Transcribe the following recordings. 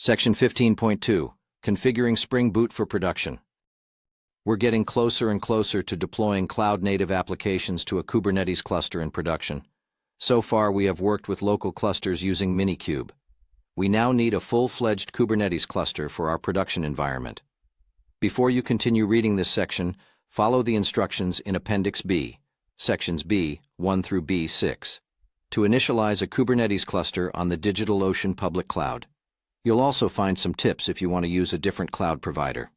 Section 15.2, Configuring Spring Boot for Production. We're getting closer and closer to deploying cloud-native applications to a Kubernetes cluster in production. So far, we have worked with local clusters using Minikube. We now need a full-fledged Kubernetes cluster for our production environment. Before you continue reading this section, follow the instructions in Appendix B, Sections B, 1 through B6, to initialize a Kubernetes cluster on the DigitalOcean public cloud. You'll also find some tips if you want to use a different cloud provider.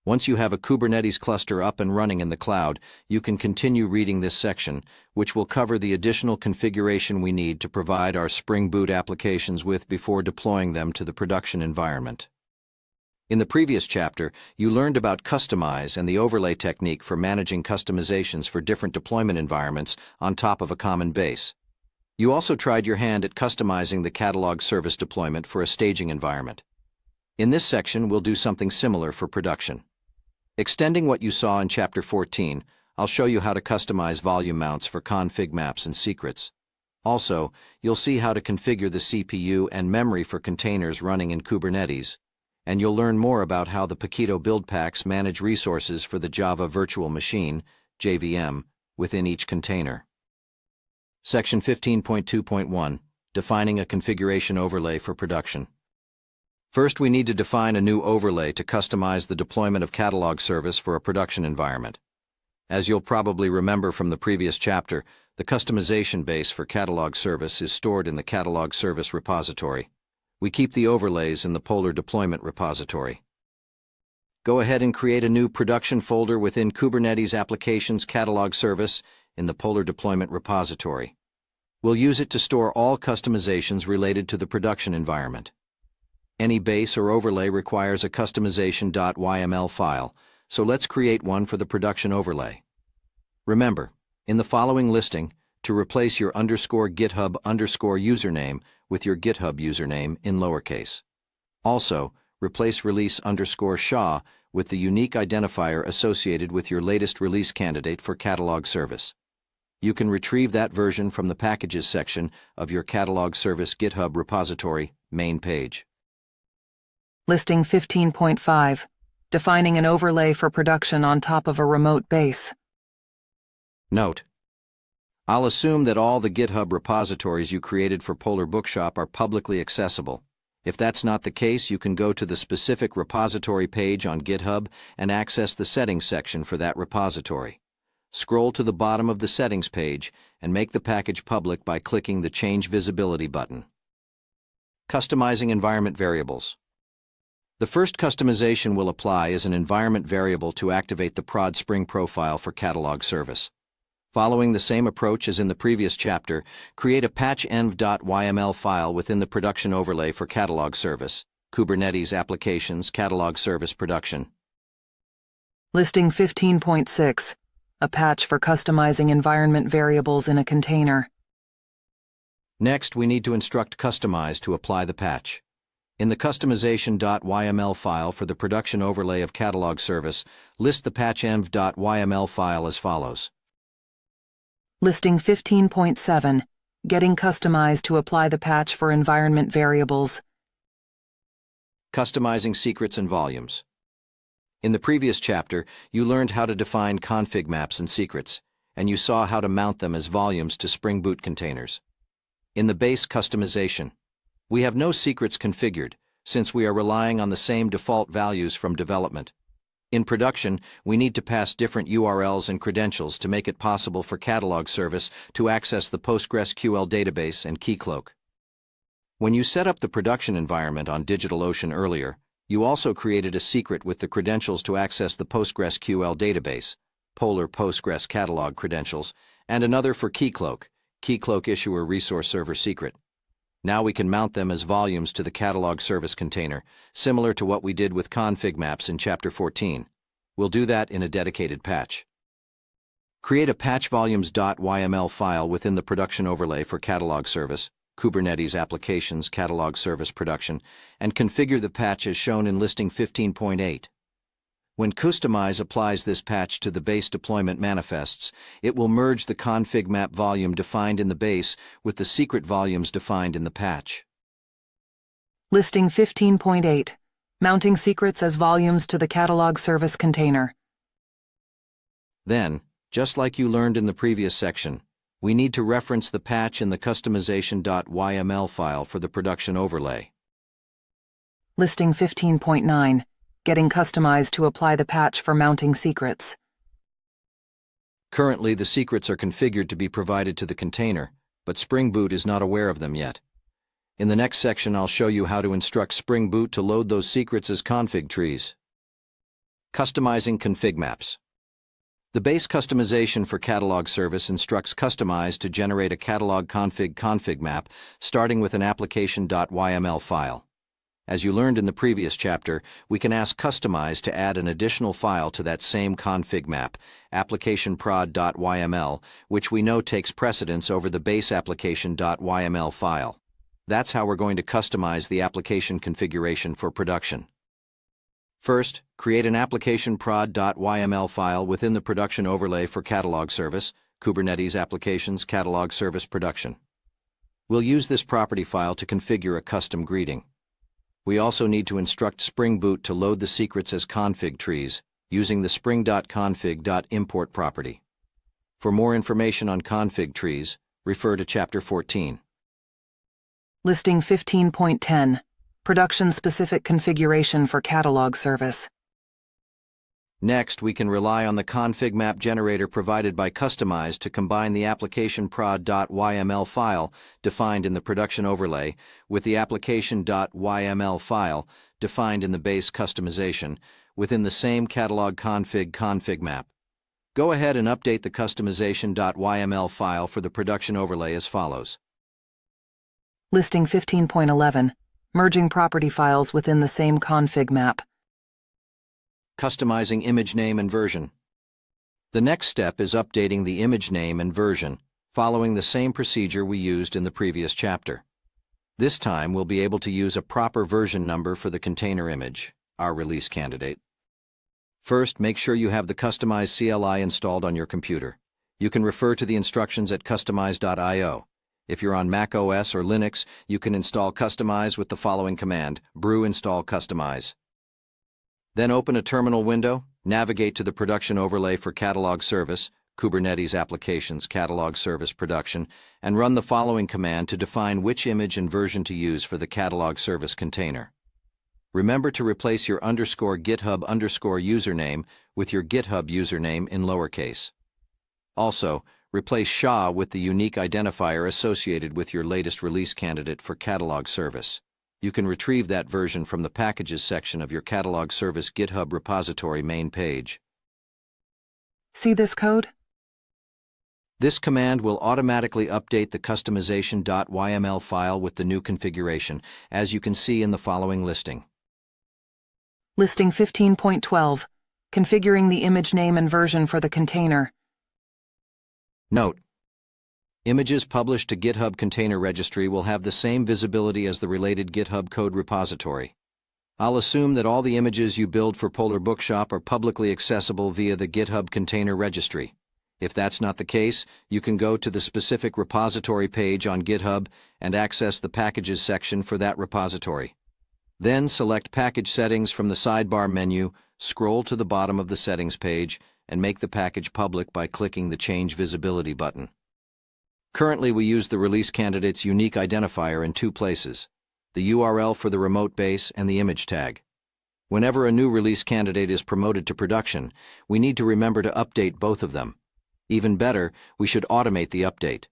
Once you have a Kubernetes cluster up and running in the cloud, you can continue reading this section, which will cover the additional configuration we need to provide our Spring Boot applications with before deploying them to the production environment. In the previous chapter, you learned about Kustomize and the overlay technique for managing customizations for different deployment environments on top of a common base. You also tried your hand at customizing the catalog service deployment for a staging environment. In this section, we'll do something similar for production. Extending what you saw in Chapter 14, I'll show you how to customize volume mounts for config maps and secrets. Also, you'll see how to configure the CPU and memory for containers running in Kubernetes, and you'll learn more about how the Paketo build packs manage resources for the Java Virtual Machine, JVM, within each container. Section 15.2.1, Defining a Configuration Overlay for Production. First, we need to define a new overlay to customize the deployment of Catalog Service for a production environment. As you'll probably remember from the previous chapter, the customization base for Catalog Service is stored in the Catalog Service repository. We keep the overlays in the Polar Deployment repository. Go ahead and create a new production folder within Kubernetes Applications Catalog Service in the Polar Deployment repository. We'll use it to store all customizations related to the production environment. Any base or overlay requires a customization.yml file, so let's create one for the production overlay. Remember, in the following listing, to replace your _GitHub username with your GitHub username in lowercase. Also, replace release _SHA with the unique identifier associated with your latest release candidate for Catalog Service. You can retrieve that version from the Packages section of your Catalog Service GitHub repository main page. Listing 15.5, Defining an overlay for production on top of a remote base. Note: I'll assume that all the GitHub repositories you created for Polar Bookshop are publicly accessible. If that's not the case, you can go to the specific repository page on GitHub and access the settings section for that repository. Scroll to the bottom of the settings page and make the package public by clicking the Change Visibility button. Customizing environment variables. The first customization we'll apply is an environment variable to activate the prod Spring profile for Catalog Service. Following the same approach as in the previous chapter, create a patchenv.yml file within the production overlay for Catalog Service, Kubernetes Applications Catalog Service Production. Listing 15.6, a patch for customizing environment variables in a container. Next, we need to instruct Kustomize to apply the patch. In the customization.yml file for the production overlay of Catalog Service, list the patchenv.yml file as follows. Listing 15.7, Getting Kustomize to apply the patch for environment variables. Customizing secrets and volumes. In the previous chapter, you learned how to define config maps and secrets, and you saw how to mount them as volumes to Spring Boot containers. In the base customization, we have no secrets configured, since we are relying on the same default values from development. In production, we need to pass different URLs and credentials to make it possible for Catalog Service to access the PostgreSQL database and Keycloak. When you set up the production environment on DigitalOcean earlier, you also created a secret with the credentials to access the PostgreSQL database, Polar Postgres Catalog credentials, and another for Keycloak, Keycloak Issuer Resource Server Secret. Now we can mount them as volumes to the Catalog Service container, similar to what we did with config maps in Chapter 14. We'll do that in a dedicated patch. Create a patchvolumes.yml file within the production overlay for Catalog Service, Kubernetes Applications Catalog Service Production, and configure the patch as shown in Listing 15.8. When Kustomize applies this patch to the base deployment manifests, it will merge the config map volume defined in the base with the secret volumes defined in the patch. Listing 15.8. Mounting secrets as volumes to the catalog service container. Then, just like you learned in the previous section, we need to reference the patch in the customization.yml file for the production overlay. Listing 15.9. Getting customized to apply the patch for mounting secrets. Currently, the secrets are configured to be provided to the container, but Spring Boot is not aware of them yet. In the next section, I'll show you how to instruct Spring Boot to load those secrets as config trees. Customizing config maps. The base customization for catalog service instructs Customize to generate a catalog config map, starting with an application.yml file. As you learned in the previous chapter, we can ask Customize to add an additional file to that same config map, applicationprod.yml, which we know takes precedence over the base application.yml file. That's how we're going to customize the application configuration for production. First, create an applicationprod.yml file within the production overlay for catalog service, Kubernetes Applications Catalog Service Production. We'll use this property file to configure a custom greeting. We also need to instruct Spring Boot to load the secrets as config trees, using the spring.config.import property. For more information on config trees, refer to Chapter 14. Listing 15.10. Production-specific configuration for catalog service. Next, we can rely on the config map generator provided by Customize to combine the applicationprod.yml file defined in the production overlay with the application.yml file defined in the base customization within the same catalog config map. Go ahead and update the customization.yml file for the production overlay as follows. Listing 15.11. Merging property files within the same config map. Customizing image name and version. The next step is updating the image name and version, following the same procedure we used in the previous chapter. This time, we'll be able to use a proper version number for the container image, our release candidate. First, make sure you have the Customize CLI installed on your computer. You can refer to the instructions at customize.io. If you're on Mac OS or Linux, you can install Customize with the following command, brew install Customize. Then open a terminal window, navigate to the production overlay for catalog service, Kubernetes Applications Catalog Service Production, and run the following command to define which image and version to use for the catalog service container. Remember to replace your _GitHub_ username with your GitHub username in lowercase. Also, replace SHA with the unique identifier associated with your latest release candidate for catalog service. You can retrieve that version from the Packages section of your catalog service GitHub repository main page. See this code? This command will automatically update the customization.yml file with the new configuration, as you can see in the following listing. Listing 15.12. Configuring the image name and version for the container. Note: images published to GitHub Container Registry will have the same visibility as the related GitHub code repository. I'll assume that all the images you build for Polar Bookshop are publicly accessible via the GitHub Container Registry. If that's not the case, you can go to the specific repository page on GitHub and access the Packages section for that repository. Then select Package Settings from the sidebar menu, scroll to the bottom of the Settings page, and make the package public by clicking the Change Visibility button. Currently, we use the release candidate's unique identifier in two places, the URL for the remote base and the image tag. Whenever a new release candidate is promoted to production, we need to remember to update both of them. Even better, we should automate the update.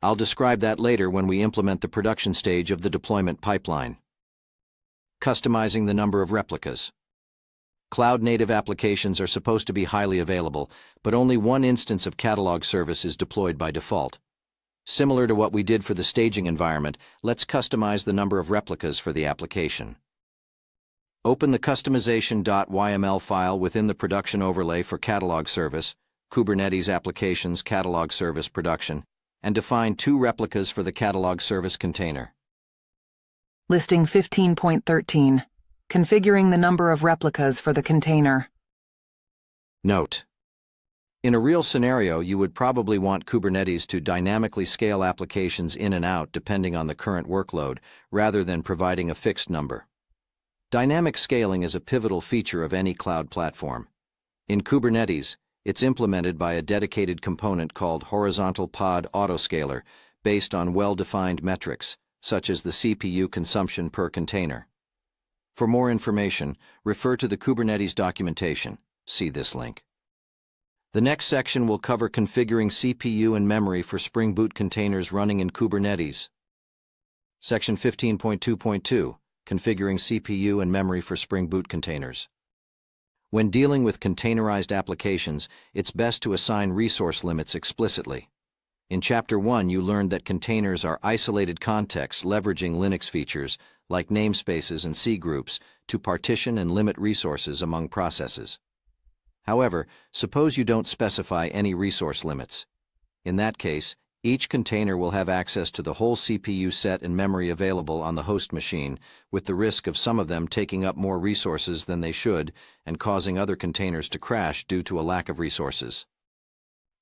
I'll describe that later when we implement the production stage of the deployment pipeline. Customizing the number of replicas. Cloud-native applications are supposed to be highly available, but only one instance of catalog service is deployed by default. Similar to what we did for the staging environment, let's customize the number of replicas for the application. Open the customization.yml file within the production overlay for catalog service, Kubernetes Applications Catalog Service Production, and define 2 replicas for the catalog service container. Listing 15.13. Configuring the number of replicas for the container. Note: In a real scenario, you would probably want Kubernetes to dynamically scale applications in and out depending on the current workload, rather than providing a fixed number. Dynamic scaling is a pivotal feature of any cloud platform. In Kubernetes, it's implemented by a dedicated component called Horizontal Pod Autoscaler, based on well-defined metrics, such as the CPU consumption per container. For more information, refer to the Kubernetes documentation. See this link. The next section will cover configuring CPU and memory for Spring Boot containers running in Kubernetes. Section 15.2.2, Configuring CPU and memory for Spring Boot containers. When dealing with containerized applications, it's best to assign resource limits explicitly. In Chapter 1, you learned that containers are isolated contexts leveraging Linux features, like namespaces and C groups, to partition and limit resources among processes. However, suppose you don't specify any resource limits. In that case, each container will have access to the whole CPU set and memory available on the host machine, with the risk of some of them taking up more resources than they should and causing other containers to crash due to a lack of resources.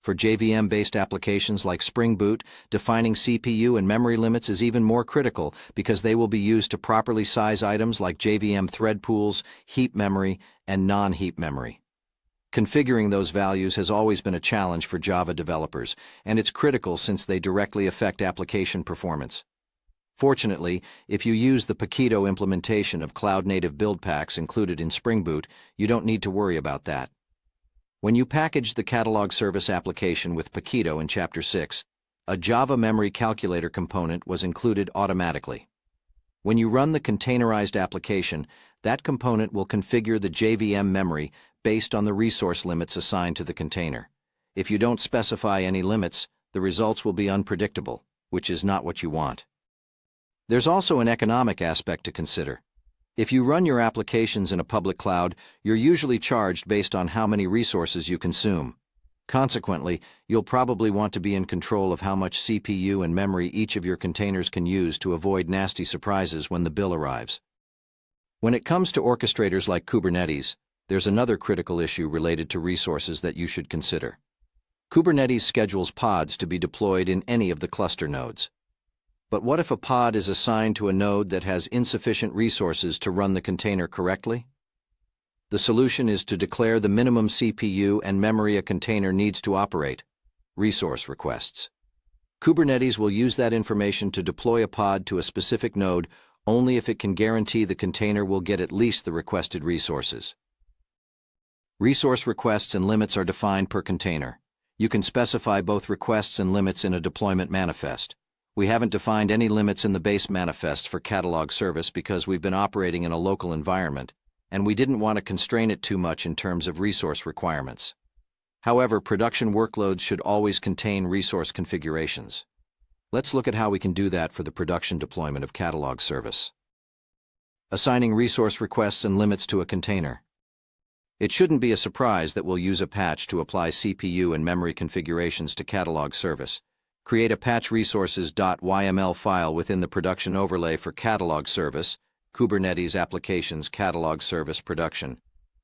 For JVM-based applications like Spring Boot, defining CPU and memory limits is even more critical because they will be used to properly size items like JVM thread pools, heap memory, and non-heap memory. Configuring those values has always been a challenge for Java developers, and it's critical since they directly affect application performance. Fortunately, if you use the Paquito implementation of cloud-native build packs included in Spring Boot, you don't need to worry about that. When you packaged the catalog service application with Paquito in Chapter 6, a Java memory calculator component was included automatically. When you run the containerized application, that component will configure the JVM memory based on the resource limits assigned to the container. If you don't specify any limits, the results will be unpredictable, which is not what you want. There's also an economic aspect to consider. If you run your applications in a public cloud, you're usually charged based on how many resources you consume. Consequently, you'll probably want to be in control of how much CPU and memory each of your containers can use to avoid nasty surprises when the bill arrives. When it comes to orchestrators like Kubernetes, there's another critical issue related to resources that you should consider. Kubernetes schedules pods to be deployed in any of the cluster nodes. But what if a pod is assigned to a node that has insufficient resources to run the container correctly? The solution is to declare the minimum CPU and memory a container needs to operate, resource requests. Kubernetes will use that information to deploy a pod to a specific node only if it can guarantee the container will get at least the requested resources. Resource requests and limits are defined per container. You can specify both requests and limits in a deployment manifest. We haven't defined any limits in the base manifest for catalog service because we've been operating in a local environment, and we didn't want to constrain it too much in terms of resource requirements. However, production workloads should always contain resource configurations. Let's look at how we can do that for the production deployment of catalog service. Assigning resource requests and limits to a container. It shouldn't be a surprise that we'll use a patch to apply CPU and memory configurations to catalog service. Create a patch resources.yml file within the production overlay for catalog service, Kubernetes Applications Catalog Service Production,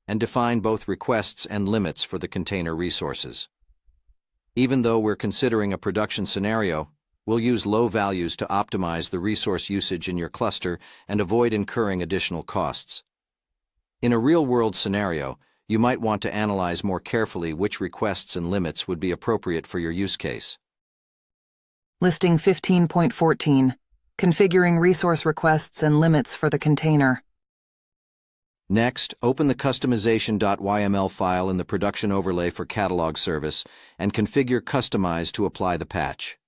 and define both requests and limits for the container resources. Even though we're considering a production scenario, we'll use low values to optimize the resource usage in your cluster and avoid incurring additional costs. In a real-world scenario, you might want to analyze more carefully which requests and limits would be appropriate for your use case. Listing 15.14, Configuring resource requests and limits for the container. Next, open the customization.yml file in the production overlay for catalog service and configure Customize to apply the patch.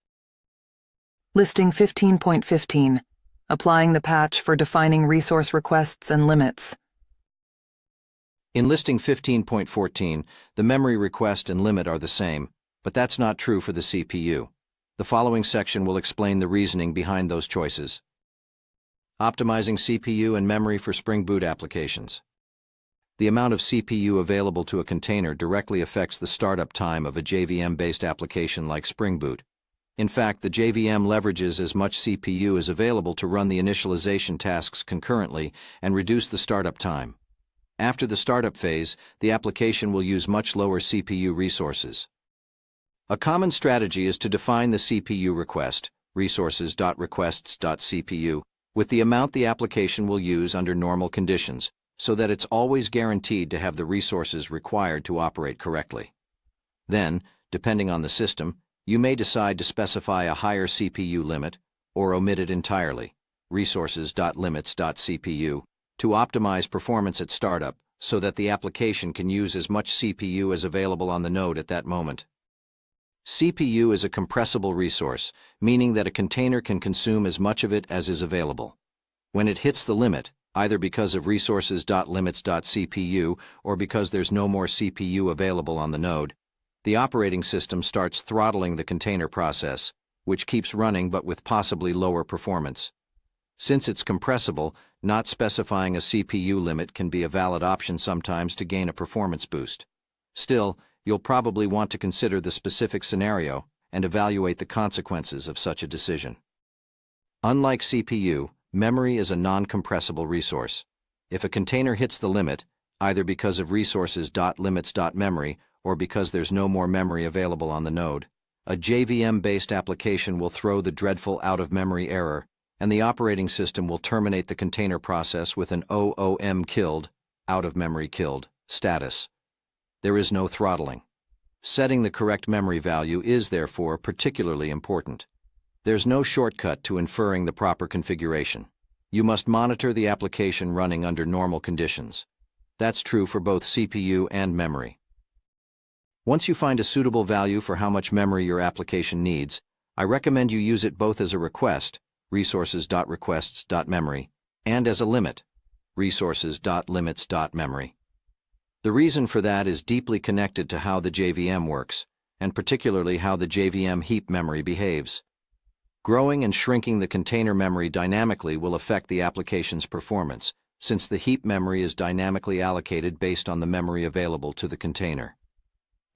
Listing 15.15, Applying the patch for defining resource requests and limits. In listing 15.14, the memory request and limit are the same, but that's not true for the CPU. The following section will explain the reasoning behind those choices. Optimizing CPU and memory for Spring Boot applications. The amount of CPU available to a container directly affects the startup time of a JVM-based application like Spring Boot. In fact, the JVM leverages as much CPU as available to run the initialization tasks concurrently and reduce the startup time. After the startup phase, the application will use much lower CPU resources. A common strategy is to define the CPU request, resources.requests.cpu, with the amount the application will use under normal conditions, so that it's always guaranteed to have the resources required to operate correctly. Then, depending on the system, you may decide to specify a higher CPU limit, or omit it entirely, resources.limits.cpu, to optimize performance at startup so that the application can use as much CPU as available on the node at that moment. CPU is a compressible resource, meaning that a container can consume as much of it as is available. When it hits the limit, either because of resources.limits.cpu or because there's no more CPU available on the node, the operating system starts throttling the container process, which keeps running but with possibly lower performance. Since it's compressible, not specifying a CPU limit can be a valid option sometimes to gain a performance boost. Still, you'll probably want to consider the specific scenario and evaluate the consequences of such a decision. Unlike CPU, memory is a non-compressible resource. If a container hits the limit, either because of resources.limits.memory or because there's no more memory available on the node, a JVM-based application will throw the dreadful out-of-memory error, and the operating system will terminate the container process with an OOM killed, out-of-memory killed, status. There is no throttling. Setting the correct memory value is, therefore, particularly important. There's no shortcut to inferring the proper configuration. You must monitor the application running under normal conditions. That's true for both CPU and memory. Once you find a suitable value for how much memory your application needs, I recommend you use it both as a request, resources.requests.memory, and as a limit, resources.limits.memory. The reason for that is deeply connected to how the JVM works, and particularly how the JVM heap memory behaves. Growing and shrinking the container memory dynamically will affect the application's performance, since the heap memory is dynamically allocated based on the memory available to the container.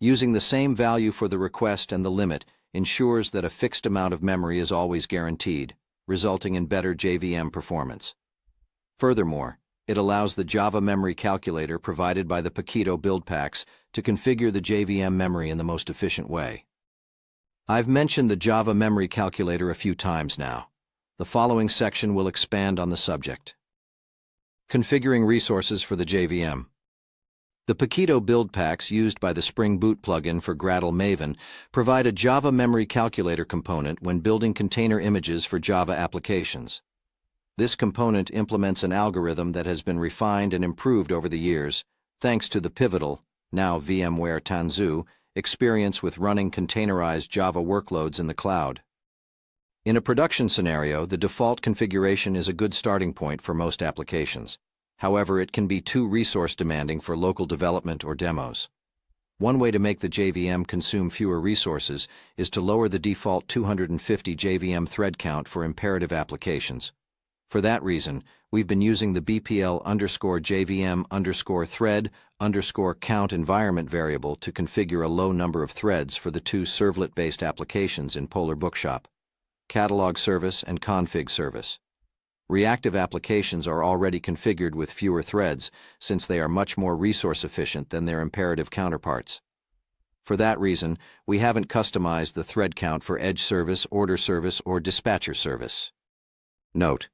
Using the same value for the request and the limit ensures that a fixed amount of memory is always guaranteed, resulting in better JVM performance. Furthermore, it allows the Java memory calculator provided by the Paketo build packs to configure the JVM memory in the most efficient way. I've mentioned the Java memory calculator a few times now. The following section will expand on the subject. Configuring resources for the JVM. The Paketo build packs used by the Spring Boot plugin for Gradle Maven provide a Java memory calculator component when building container images for Java applications. This component implements an algorithm that has been refined and improved over the years, thanks to the pivotal, now VMware Tanzu, experience with running containerized Java workloads in the cloud. In a production scenario, the default configuration is a good starting point for most applications. However, it can be too resource demanding for local development or demos. One way to make the JVM consume fewer resources is to lower the default 250 JVM thread count for imperative applications. For that reason, we've been using the BPL_JVM_thread_count environment variable to configure a low number of threads for the two servlet-based applications in Polar Bookshop, Catalog Service and Config Service. Reactive applications are already configured with fewer threads since they are much more resource efficient than their imperative counterparts. For that reason, we haven't customized the thread count for Edge Service, Order Service, or Dispatcher Service. Note: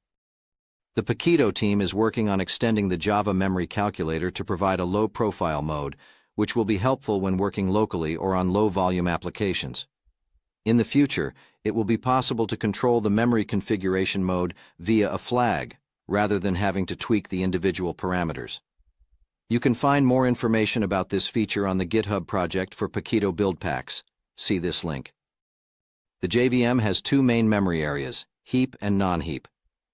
the Paketo team is working on extending the Java memory calculator to provide a low-profile mode, which will be helpful when working locally or on low-volume applications. In the future, it will be possible to control the memory configuration mode via a flag, rather than having to tweak the individual parameters. You can find more information about this feature on the GitHub project for Paketo build packs. See this link. The JVM has two main memory areas, heap and non-heap.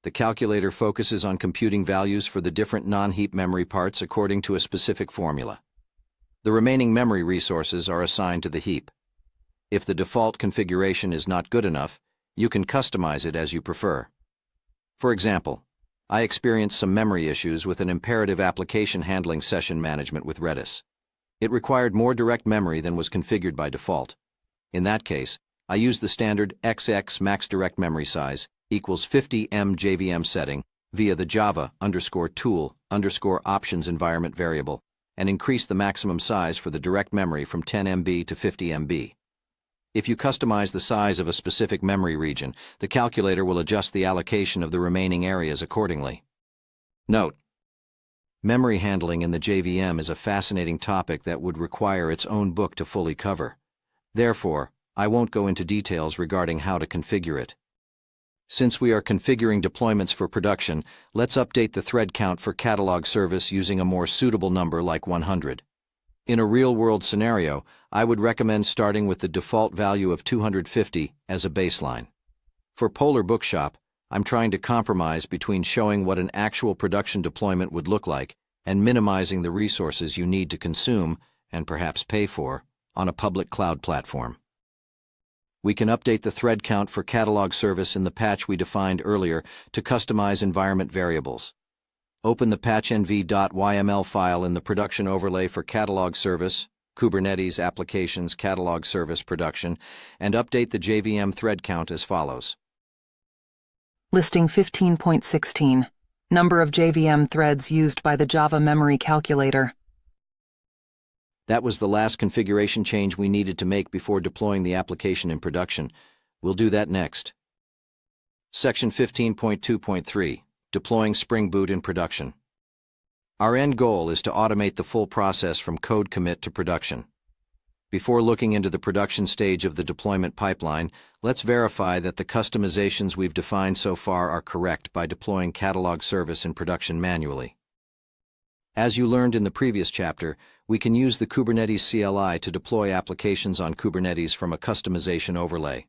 The calculator focuses on computing values for the different non-heap memory parts according to a specific formula. The remaining memory resources are assigned to the heap. If the default configuration is not good enough, you can customize it as you prefer. For example, I experienced some memory issues with an imperative application handling session management with Redis. It required more direct memory than was configured by default. In that case, I used the standard XX max direct memory size equals 50 M JVM setting via the Java_tool_options environment variable and increase the maximum size for the direct memory from 10 MB to 50 MB. If you customize the size of a specific memory region, the calculator will adjust the allocation of the remaining areas accordingly. Note: memory handling in the JVM is a fascinating topic that would require its own book to fully cover. Therefore, I won't go into details regarding how to configure it. Since we are configuring deployments for production, let's update the thread count for catalog service using a more suitable number like 100. In a real-world scenario, I would recommend starting with the default value of 250 as a baseline. For Polar Bookshop, I'm trying to compromise between showing what an actual production deployment would look like and minimizing the resources you need to consume, and perhaps pay for, on a public cloud platform. We can update the thread count for catalog service in the patch we defined earlier to customize environment variables. Open the patchenv.yml file in the production overlay for catalog service, Kubernetes Applications Catalog Service Production, and update the JVM thread count as follows. Listing 15.16. Number of JVM threads used by the Java memory calculator. That was the last configuration change we needed to make before deploying the application in production. We'll do that next. Section 15.2.3. Deploying Spring Boot in production. Our end goal is to automate the full process from code commit to production. Before looking into the production stage of the deployment pipeline, let's verify that the customizations we've defined so far are correct by deploying catalog service in production manually. As you learned in the previous chapter, we can use the Kubernetes CLI to deploy applications on Kubernetes from a customization overlay.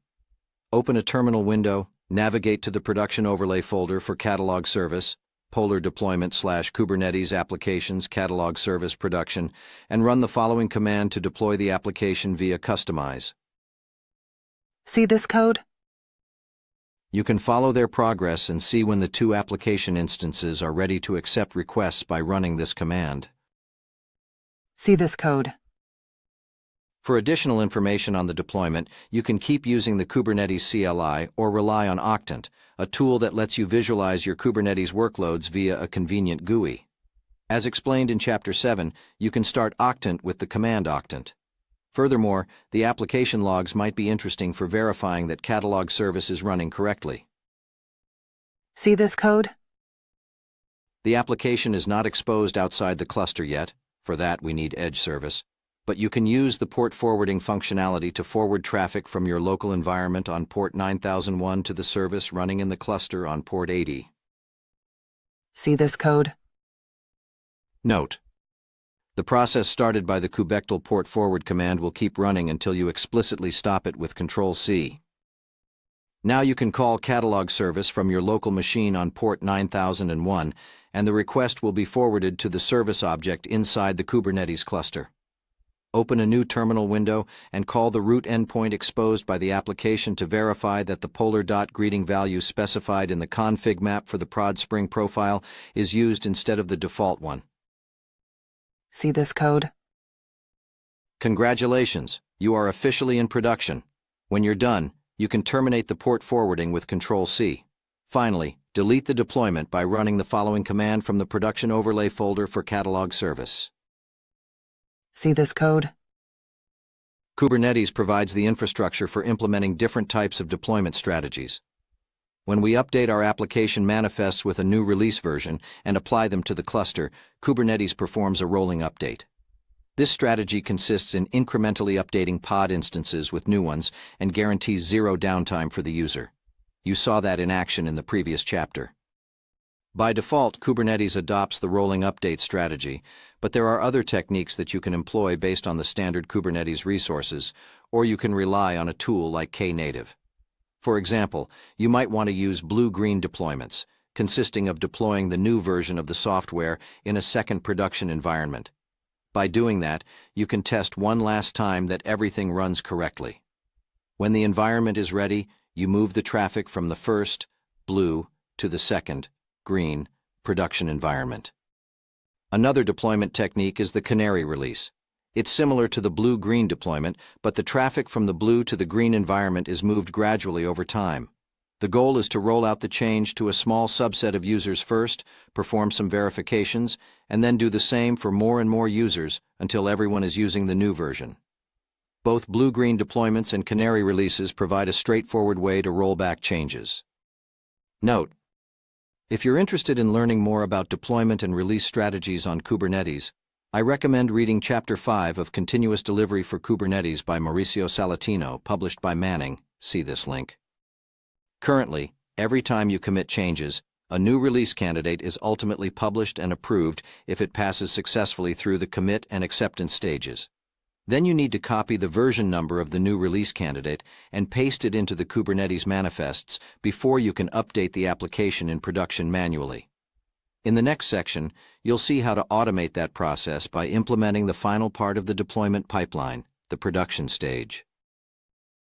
Open a terminal window, navigate to the production overlay folder for catalog service, Polar deployment/Kubernetes applications catalog service production, and run the following command to deploy the application via Kustomize. See this code? You can follow their progress and see when the two application instances are ready to accept requests by running this command. See this code. For additional information on the deployment, you can keep using the Kubernetes CLI or rely on Octant, a tool that lets you visualize your Kubernetes workloads via a convenient GUI. As explained in Chapter 7, you can start Octant with the command Octant. Furthermore, the application logs might be interesting for verifying that catalog service is running correctly. See this code? The application is not exposed outside the cluster yet. For that, we need Edge service. But you can use the port forwarding functionality to forward traffic from your local environment on port 9001 to the service running in the cluster on port 80. See this code? Note: the process started by the kubectl port forward command will keep running until you explicitly stop it with Ctrl+C. Now you can call catalog service from your local machine on port 9001, and the request will be forwarded to the service object inside the Kubernetes cluster. Open a new terminal window and call the root endpoint exposed by the application to verify that the polar.greeting value specified in the config map for the prod Spring profile is used instead of the default one. See this code? Congratulations, you are officially in production. When you're done, you can terminate the port forwarding with Ctrl+C. Finally, delete the deployment by running the following command from the production overlay folder for catalog service. See this code? Kubernetes provides the infrastructure for implementing different types of deployment strategies. When we update our application manifests with a new release version and apply them to the cluster, Kubernetes performs a rolling update. This strategy consists in incrementally updating pod instances with new ones and guarantees zero downtime for the user. You saw that in action in the previous chapter. By default, Kubernetes adopts the rolling update strategy, but there are other techniques that you can employ based on the standard Kubernetes resources, or you can rely on a tool like Knative. For example, you might want to use blue-green deployments, consisting of deploying the new version of the software in a second production environment. By doing that, you can test one last time that everything runs correctly. When the environment is ready, you move the traffic from the first, blue, to the second, green, production environment. Another deployment technique is the canary release. It's similar to the blue-green deployment, but the traffic from the blue to the green environment is moved gradually over time. The goal is to roll out the change to a small subset of users first, perform some verifications, and then do the same for more and more users until everyone is using the new version. Both blue-green deployments and canary releases provide a straightforward way to roll back changes. Note: if you're interested in learning more about deployment and release strategies on Kubernetes, I recommend reading Chapter 5 of Continuous Delivery for Kubernetes by Mauricio Salatino, published by Manning. See this link. Currently, every time you commit changes, a new release candidate is ultimately published and approved if it passes successfully through the commit and acceptance stages. Then you need to copy the version number of the new release candidate and paste it into the Kubernetes manifests before you can update the application in production manually. In the next section, you'll see how to automate that process by implementing the final part of the deployment pipeline, the production stage.